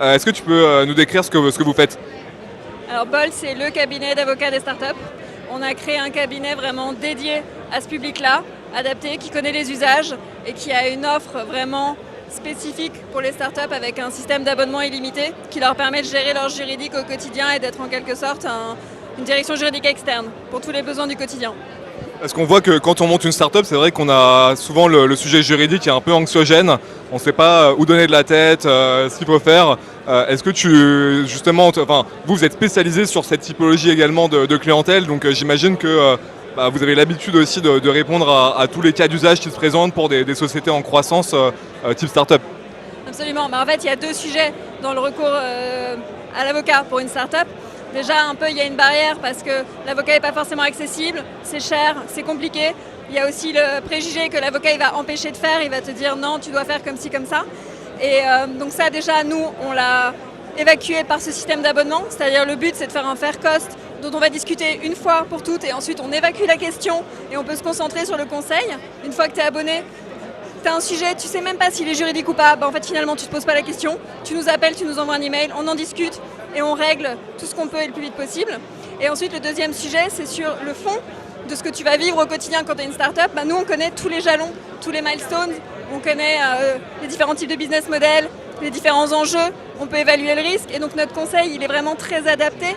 Est-ce que tu peux nous décrire ce que vous faites? Alors Bolt, c'est le cabinet d'avocats des startups. On a créé un cabinet vraiment dédié à ce public-là, adapté, qui connaît les usages et qui a une offre vraiment spécifique pour les startups avec un système d'abonnement illimité qui leur permet de gérer leur juridique au quotidien et d'être en quelque sorte une direction juridique externe pour tous les besoins du quotidien. Parce qu'on voit que quand on monte une start-up, c'est vrai qu'on a souvent le sujet juridique qui est un peu anxiogène. On ne sait pas où donner de la tête, ce qu'il faut faire. Est-ce que vous êtes spécialisé sur cette typologie également de clientèle, donc j'imagine que vous avez l'habitude aussi de répondre à tous les cas d'usage qui se présentent pour des sociétés en croissance type start-up. Absolument. En fait, il y a deux sujets dans le recours à l'avocat pour une start-up. Déjà, il y a une barrière parce que l'avocat n'est pas forcément accessible, c'est cher, c'est compliqué. Il y a aussi le préjugé que l'avocat il va empêcher de faire, il va te dire non, tu dois faire comme ci, comme ça. Et donc ça, déjà, nous, on l'a évacué par ce système d'abonnement. C'est-à-dire le but, c'est de faire un fair cost dont on va discuter une fois pour toutes et ensuite on évacue la question et on peut se concentrer sur le conseil. Une fois que tu es abonné, tu as un sujet, tu sais même pas s'il est juridique ou pas, en fait finalement tu te poses pas la question, tu nous appelles, tu nous envoies un email, on en discute et on règle tout ce qu'on peut et le plus vite possible. Et ensuite le deuxième sujet, c'est sur le fond de ce que tu vas vivre au quotidien quand tu es une start-up. Nous on connaît tous les jalons, tous les milestones, on connaît les différents types de business models, les différents enjeux, on peut évaluer le risque et donc notre conseil il est vraiment très adapté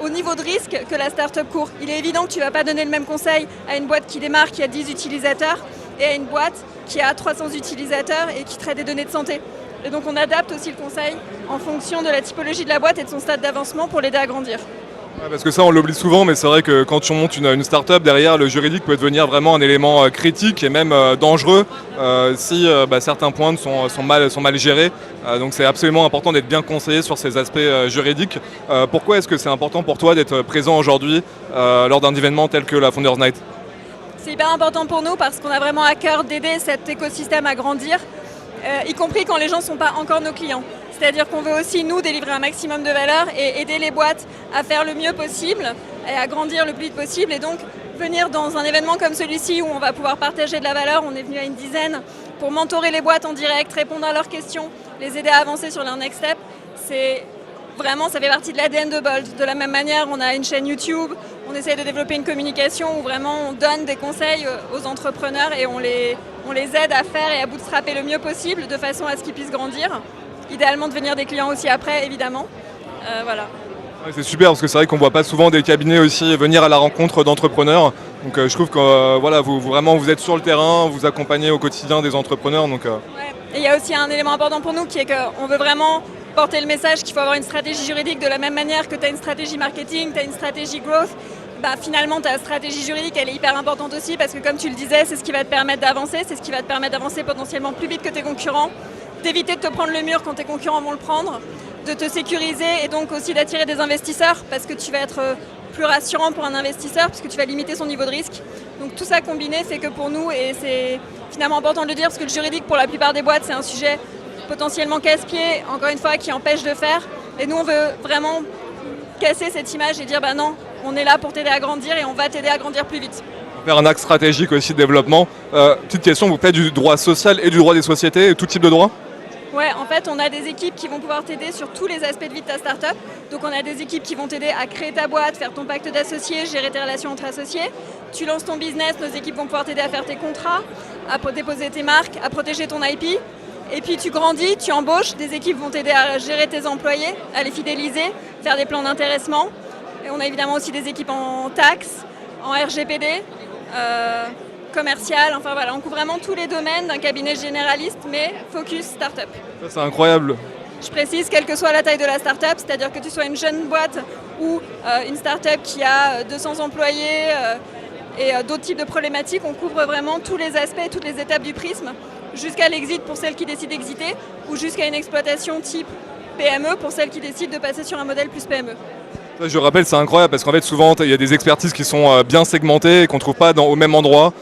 au niveau de risque que la start-up court. Il est évident que tu ne vas pas donner le même conseil à une boîte qui démarre, qui a 10 utilisateurs et à une boîte qui a 300 utilisateurs et qui traite des données de santé. Et donc on adapte aussi le conseil en fonction de la typologie de la boîte et de son stade d'avancement pour l'aider à grandir. Ouais, parce que ça on l'oublie souvent, mais c'est vrai que quand tu montes une start-up, derrière le juridique peut devenir vraiment un élément critique et même dangereux si certains points sont mal gérés. Donc c'est absolument important d'être bien conseillé sur ces aspects juridiques. Pourquoi est-ce que c'est important pour toi d'être présent aujourd'hui lors d'un événement tel que la Founders Night? C'est hyper important pour nous parce qu'on a vraiment à cœur d'aider cet écosystème à grandir, y compris quand les gens ne sont pas encore nos clients. C'est-à-dire qu'on veut aussi, nous, délivrer un maximum de valeur et aider les boîtes à faire le mieux possible et à grandir le plus vite possible. Et donc, venir dans un événement comme celui-ci où on va pouvoir partager de la valeur, on est venu à une dizaine pour mentorer les boîtes en direct, répondre à leurs questions, les aider à avancer sur leur next step. Ça fait partie de l'ADN de Bolt. De la même manière, on a une chaîne YouTube, on essaie de développer une communication où vraiment on donne des conseils aux entrepreneurs et on les aide à faire et à bootstrapper le mieux possible de façon à ce qu'ils puissent grandir. Idéalement devenir des clients aussi après, évidemment. Voilà. Ouais, c'est super parce que c'est vrai qu'on ne voit pas souvent des cabinets aussi venir à la rencontre d'entrepreneurs. Donc je trouve que vous êtes sur le terrain, vous accompagnez au quotidien des entrepreneurs. Donc, Ouais. Et il y a aussi un élément important pour nous qui est qu'on veut vraiment porter le message qu'il faut avoir une stratégie juridique de la même manière que tu as une stratégie marketing, tu as une stratégie growth. Finalement, ta stratégie juridique, elle est hyper importante aussi parce que comme tu le disais, c'est ce qui va te permettre d'avancer, c'est ce qui va te permettre d'avancer potentiellement plus vite que tes concurrents, d'éviter de te prendre le mur quand tes concurrents vont le prendre, de te sécuriser et donc aussi d'attirer des investisseurs parce que tu vas être plus rassurant pour un investisseur puisque tu vas limiter son niveau de risque. Donc tout ça combiné fait que pour nous, et c'est finalement important de le dire parce que le juridique pour la plupart des boîtes c'est un sujet potentiellement casse-pied, encore une fois, qui empêche de faire. Et nous on veut vraiment casser cette image et dire non, on est là pour t'aider à grandir et on va t'aider à grandir plus vite. Faire un axe stratégique aussi de développement. Petite question, vous faites du droit social et du droit des sociétés, tout type de droit? Ouais, en fait, on a des équipes qui vont pouvoir t'aider sur tous les aspects de vie de ta startup. Donc, on a des équipes qui vont t'aider à créer ta boîte, faire ton pacte d'associés, gérer tes relations entre associés. Tu lances ton business, nos équipes vont pouvoir t'aider à faire tes contrats, à déposer tes marques, à protéger ton IP. Et puis, tu grandis, tu embauches. Des équipes vont t'aider à gérer tes employés, à les fidéliser, faire des plans d'intéressement. Et on a évidemment aussi des équipes en taxes, en RGPD. Commercial, on couvre vraiment tous les domaines d'un cabinet généraliste, mais focus start-up. Ça, c'est incroyable. Je précise, quelle que soit la taille de la start-up, c'est-à-dire que tu sois une jeune boîte ou une start-up qui a 200 employés et d'autres types de problématiques, on couvre vraiment tous les aspects, toutes les étapes du prisme, jusqu'à l'exit pour celles qui décident d'exiter ou jusqu'à une exploitation type PME pour celles qui décident de passer sur un modèle plus PME. Ça, je rappelle, c'est incroyable parce qu'en fait, souvent, il y a des expertises qui sont bien segmentées et qu'on ne trouve pas au même endroit.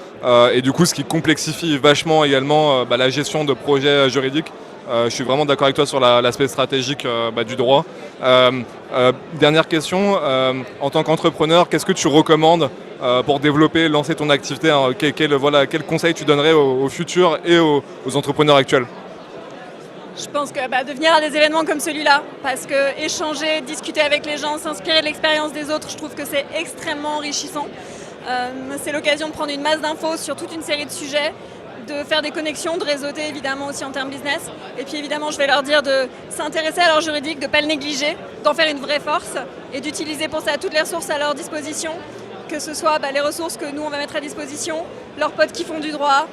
Et du coup, ce qui complexifie vachement également la gestion de projets juridiques. Je suis vraiment d'accord avec toi sur l'aspect stratégique du droit. Dernière question, en tant qu'entrepreneur, qu'est-ce que tu recommandes pour développer, lancer ton activité, hein, quel conseil tu donnerais aux futurs et aux entrepreneurs actuels? Je pense que de venir à des événements comme celui-là, parce que échanger, discuter avec les gens, s'inspirer de l'expérience des autres, je trouve que c'est extrêmement enrichissant. C'est l'occasion de prendre une masse d'infos sur toute une série de sujets, de faire des connexions, de réseauter évidemment aussi en termes business. Et puis évidemment, je vais leur dire de s'intéresser à leur juridique, de ne pas le négliger, d'en faire une vraie force et d'utiliser pour ça toutes les ressources à leur disposition, que ce soit les ressources que nous on va mettre à disposition, leurs potes qui font du droit,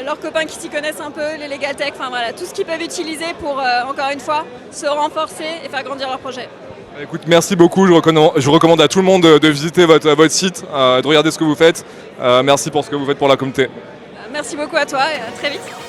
leurs copains qui s'y connaissent un peu, les legal tech, enfin voilà, tout ce qu'ils peuvent utiliser pour, encore une fois, se renforcer et faire grandir leur projet. Écoute, merci beaucoup. Je recommande à tout le monde de visiter votre site, de regarder ce que vous faites. Merci pour ce que vous faites pour la communauté. Merci beaucoup à toi et à très vite.